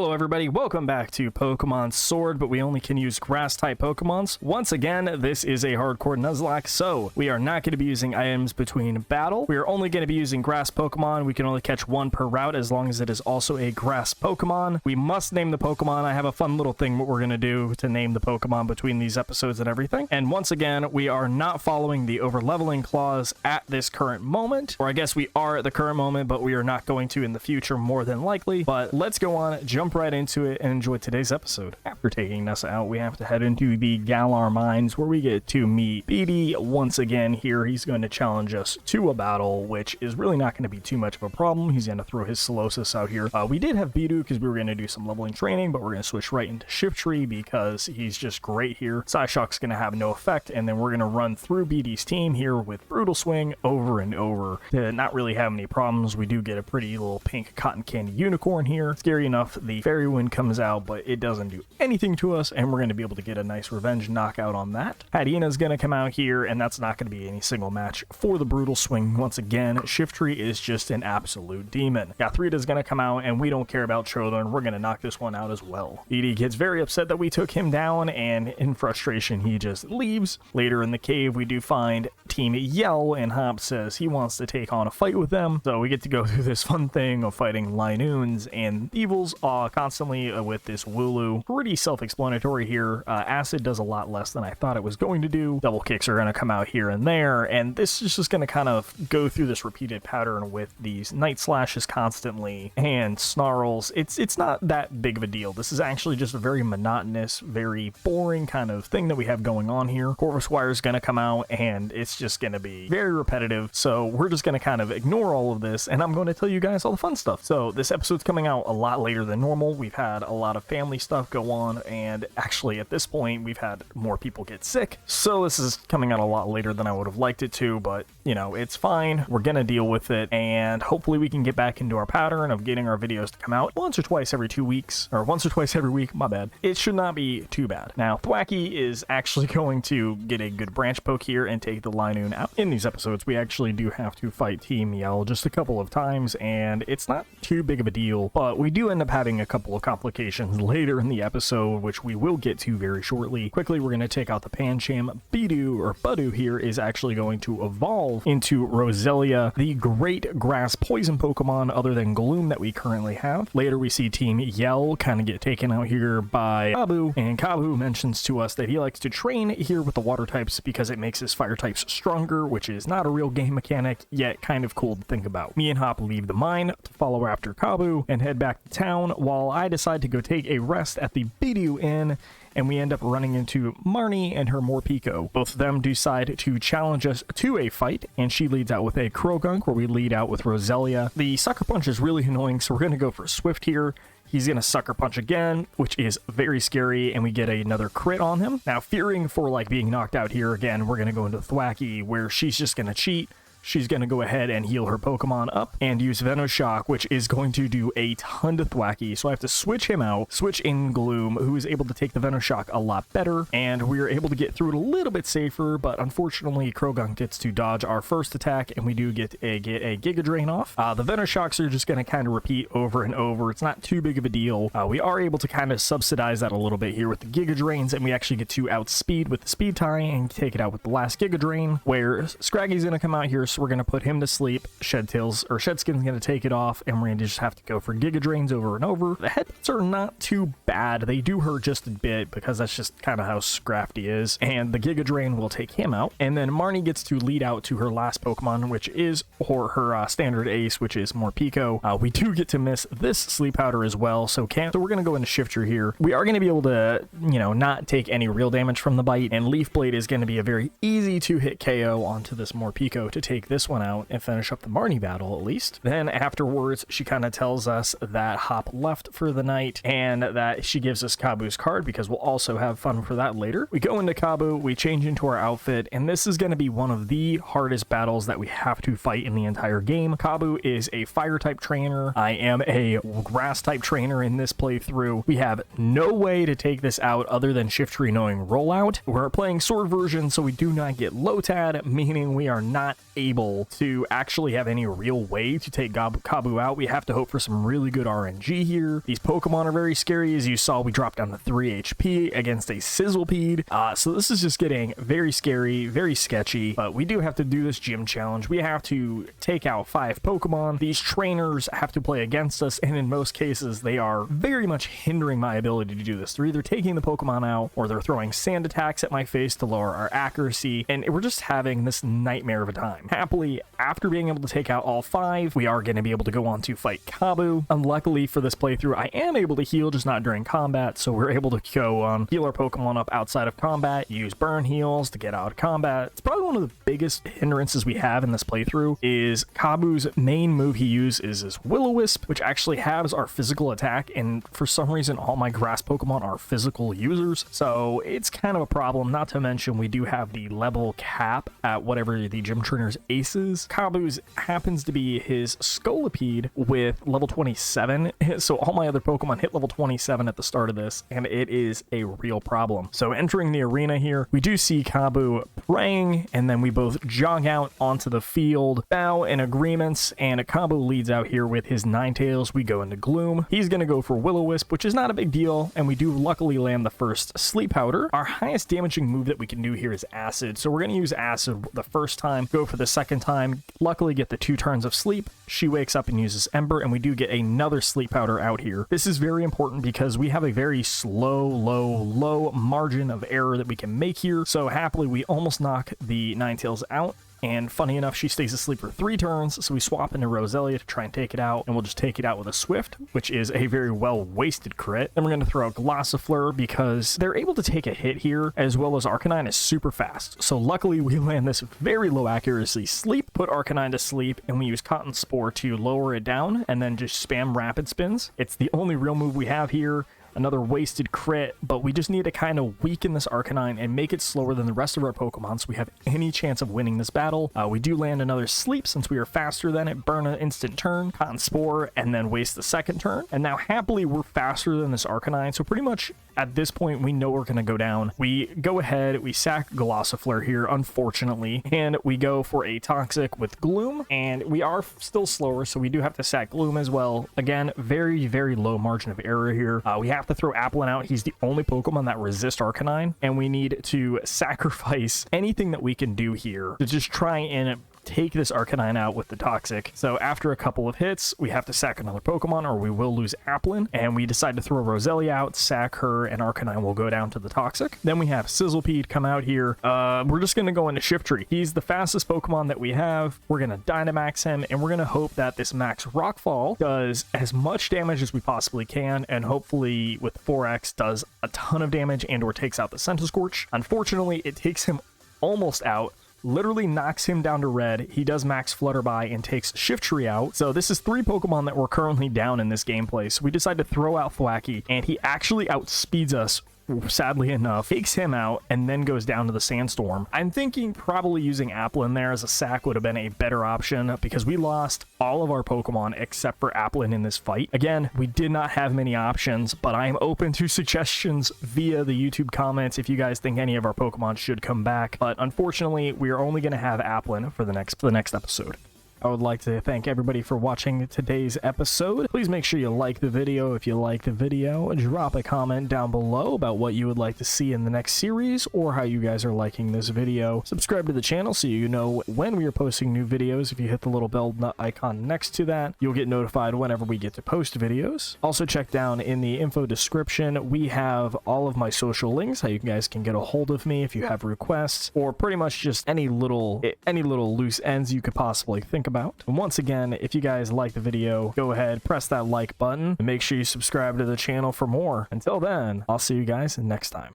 Hello everybody, welcome back to Pokemon Sword, but we only can use grass-type Pokemons. Once again, this is a hardcore Nuzlocke, so we are not going to be using items between battle. We are only going to be using grass Pokemon. We can only catch one per route as long as it is also a grass Pokemon. We must name the Pokemon. I have a fun little thing what we're going to do to name the Pokemon between these episodes and everything. And once again, we are not following the over-leveling clause at this current moment, or I guess we are at the current moment, but we are not going to in the future more than likely. But let's go on, jump right into it and enjoy today's episode. After taking Nessa out, we have to head into the Galar Mines where we get to meet BD once again here. He's going to challenge us to a battle, which is really not going to be too much of a problem. He's going to throw his Solosis out here. We did have Bidu because we were going to do some leveling training, but we're going to switch right into Shiftry because he's just great here. Psyshock's going to have no effect, and then we're going to run through BD's team here with Brutal Swing over and over to not really have any problems. We do get a pretty little pink cotton candy unicorn here. Scary enough, the Fairy Wind comes out, but it doesn't do anything to us, and we're going to be able to get a nice revenge knockout on that. Hadina's going to come out here, and that's not going to be any single match for the Brutal Swing. Once again, Shiftry is just an absolute demon. Gothrita's going to come out, and we don't care about Chodron. We're going to knock this one out as well. Edie gets very upset that we took him down, and in frustration, he just leaves. Later in the cave, we do find Team Yell, and Hop says he wants to take on a fight with them, so we get to go through this fun thing of fighting Linoons and Evils constantly with this Wooloo. Pretty self-explanatory here. Acid does a lot less than I thought it was going to do. Double kicks are going to come out here and there, and this is just going to kind of go through this repeated pattern with these Night Slashes constantly and Snarls. It's not that big of a deal. This is actually just a very monotonous, very boring kind of thing that we have going on here. Corvus Wire is going to come out, and it's just going to be very repetitive, so we're just going to kind of ignore all of this, and I'm going to tell you guys all the fun stuff. So this episode's coming out a lot later than normal. We've had a lot of family stuff go on, and actually at this point we've had more people get sick, so this is coming out a lot later than I would have liked it to, but you know, it's fine. We're gonna deal with it, and hopefully we can get back into our pattern of getting our videos to come out once or twice every 2 weeks, or once or twice every week, my bad. It should not be too bad. Now Thwacky is actually going to get a good branch poke here and take the Linoon out. In these episodes we actually do have to fight Team Yell just a couple of times, and it's not too big of a deal, but we do end up having a couple of complications later in the episode, which we will get to very shortly. Quickly, we're going to take out the Pancham. Budu here is actually going to evolve into Roselia, the great grass poison Pokemon other than Gloom that we currently have. Later, we see Team Yell kind of get taken out here by Kabu, and Kabu mentions to us that he likes to train here with the water types because it makes his fire types stronger, which is not a real game mechanic, yet kind of cool to think about. Me and Hop leave the mine to follow after Kabu and head back to town, while I decide to go take a rest at the Bidu Inn, and we end up running into Marnie and her Morpeko. Both of them decide to challenge us to a fight, and she leads out with a Krogunk, where we lead out with Roselia. The Sucker Punch is really annoying, so we're going to go for Swift here. He's going to Sucker Punch again, which is very scary, and we get another crit on him. Now, fearing for like being knocked out here again, we're going to go into Thwacky, where she's just going to cheat. She's going to go ahead and heal her Pokemon up and use Venoshock, which is going to do a ton to Thwacky. So I have to switch him out, switch in Gloom, who is able to take the Venoshock a lot better. And we are able to get through it a little bit safer, but unfortunately, Krogunk gets to dodge our first attack, and we do get a Giga Drain off. The Venoshocks are just going to kind of repeat over and over. It's not too big of a deal. We are able to kind of subsidize that a little bit here with the Giga Drains, and we actually get to outspeed with the Speed Tie and take it out with the last Giga Drain, where Scraggy's going to come out here. So we're going to put him to sleep. Shedskin's going to take it off, and we're going to just have to go for Giga Drains over and over. The headbutts are not too bad. They do hurt just a bit because that's just kind of how Scrafty is, and the Giga Drain will take him out. And then Marnie gets to lead out to her last Pokemon, which is her standard ace, which is Morpeko. We do get to miss this Sleep Powder as well, so we're going to go into Shifter here. We are going to be able to, you know, not take any real damage from the bite, and Leaf Blade is going to be a very easy to hit KO onto this Morpeko to take this one out and finish up the Marnie battle at least. Then afterwards, she kind of tells us that Hop left for the night and that she gives us Kabu's card because we'll also have fun for that later. We go into Kabu, we change into our outfit, and this is going to be one of the hardest battles that we have to fight in the entire game. Kabu is a fire type trainer. I am a grass type trainer in this playthrough. We have no way to take this out other than Shiftry knowing rollout. We're playing sword version, so we do not get Lotad, meaning we are not able able to actually have any real way to take Kabu out. We have to hope for some really good RNG here. These Pokemon are very scary. As you saw, we dropped down to 3 HP against a Sizzlepede. So this is just getting very scary, very sketchy, but we do have to do this gym challenge. We have to take out 5 Pokemon. These trainers have to play against us, and in most cases, they are very much hindering my ability to do this. They're either taking the Pokemon out, or they're throwing sand attacks at my face to lower our accuracy, and we're just having this nightmare of a time. Happily, after being able to take out all 5, we are going to be able to go on to fight Kabu. Unluckily for this playthrough, I am able to heal, just not during combat, so we're able to go heal our Pokemon up outside of combat, use burn heals to get out of combat. It's probably one of the biggest hindrances we have in this playthrough is Kabu's main move he uses is Will-O-Wisp, which actually has our physical attack, and for some reason all my grass Pokemon are physical users, so it's kind of a problem. Not to mention we do have the level cap at whatever the gym trainer's ace is. Kabu's happens to be his Scolipede with level 27, so all my other Pokemon hit level 27 at the start of this, and it is a real problem. So entering the arena here, we do see Kabu praying, and then we both jog out onto the field, bow in agreements, and Kabu leads out here with his Ninetales. We go into Gloom. He's going to go for Will-O-Wisp, which is not a big deal, and we do luckily land the first Sleep Powder. Our highest damaging move that we can do here is Acid, so we're going to use Acid the first time, go for the second time, luckily get the 2 turns of sleep. She wakes up and uses Ember, and we do get another Sleep Powder out here. This is very important because we have a very low margin of error that we can make here, so happily we almost knock the Ninetales out. And funny enough, she stays asleep for 3 turns, so we swap into Roselia to try and take it out, and we'll just take it out with a Swift, which is a very well-wasted crit. Then we're going to throw out Glossifleur because they're able to take a hit here, as well as Arcanine is super fast. So luckily, we land this very low accuracy sleep, put Arcanine to sleep, and we use Cotton Spore to lower it down, and then just spam Rapid Spins. It's the only real move we have here. Another wasted crit, but we just need to kind of weaken this Arcanine and make it slower than the rest of our Pokemon so we have any chance of winning this battle. We do land another sleep since we are faster than it, burn an instant turn, Cotton Spore, and then waste the second turn. And now happily we're faster than this Arcanine, so pretty much at this point we know we're going to go down. We go ahead, we sack Glossifleur here, unfortunately, and we go for a Toxic with Gloom, and we are still slower, so we do have to sack Gloom as well. Again, very low margin of error here. We have to throw Applin out. He's the only Pokemon that resists Arcanine, and we need to sacrifice anything that we can do here to just try and take this Arcanine out with the Toxic. So after a couple of hits, we have to sack another Pokemon or we will lose Applin, and we decide to throw Roselia out, sack her, and Arcanine will go down to the Toxic. Then we have Sizzlepede come out here. We're just going to go into Shiftry. He's the fastest Pokemon that we have. We're going to Dynamax him, and we're going to hope that this Max Rockfall does as much damage as we possibly can, and hopefully with 4x does a ton of damage and or takes out the Centiskorch. Unfortunately, it takes him almost out, literally knocks him down to red. He does max Flutterby and takes Shiftry out. So this is 3 Pokemon that we're currently down in this gameplay. So we decide to throw out Thwackey, and he actually outspeeds us, sadly enough, takes him out, and then goes down to the Sandstorm. I'm thinking probably using Applin there as a sack would have been a better option because we lost all of our Pokemon except for Applin in this fight. Again, we did not have many options, but I am open to suggestions via the YouTube comments if you guys think any of our Pokemon should come back. But unfortunately, we are only going to have Applin for the next episode. I would like to thank everybody for watching today's episode. Please make sure you like the video. If you like the video, drop a comment down below about what you would like to see in the next series or how you guys are liking this video. Subscribe to the channel so you know when we are posting new videos. If you hit the little bell icon next to that, you'll get notified whenever we get to post videos. Also check down in the info description. We have all of my social links, how you guys can get a hold of me if you have requests or pretty much just any little loose ends you could possibly think about. And once again, if you guys like the video, go ahead, press that like button, and make sure you subscribe to the channel for more. Until then, I'll see you guys next time.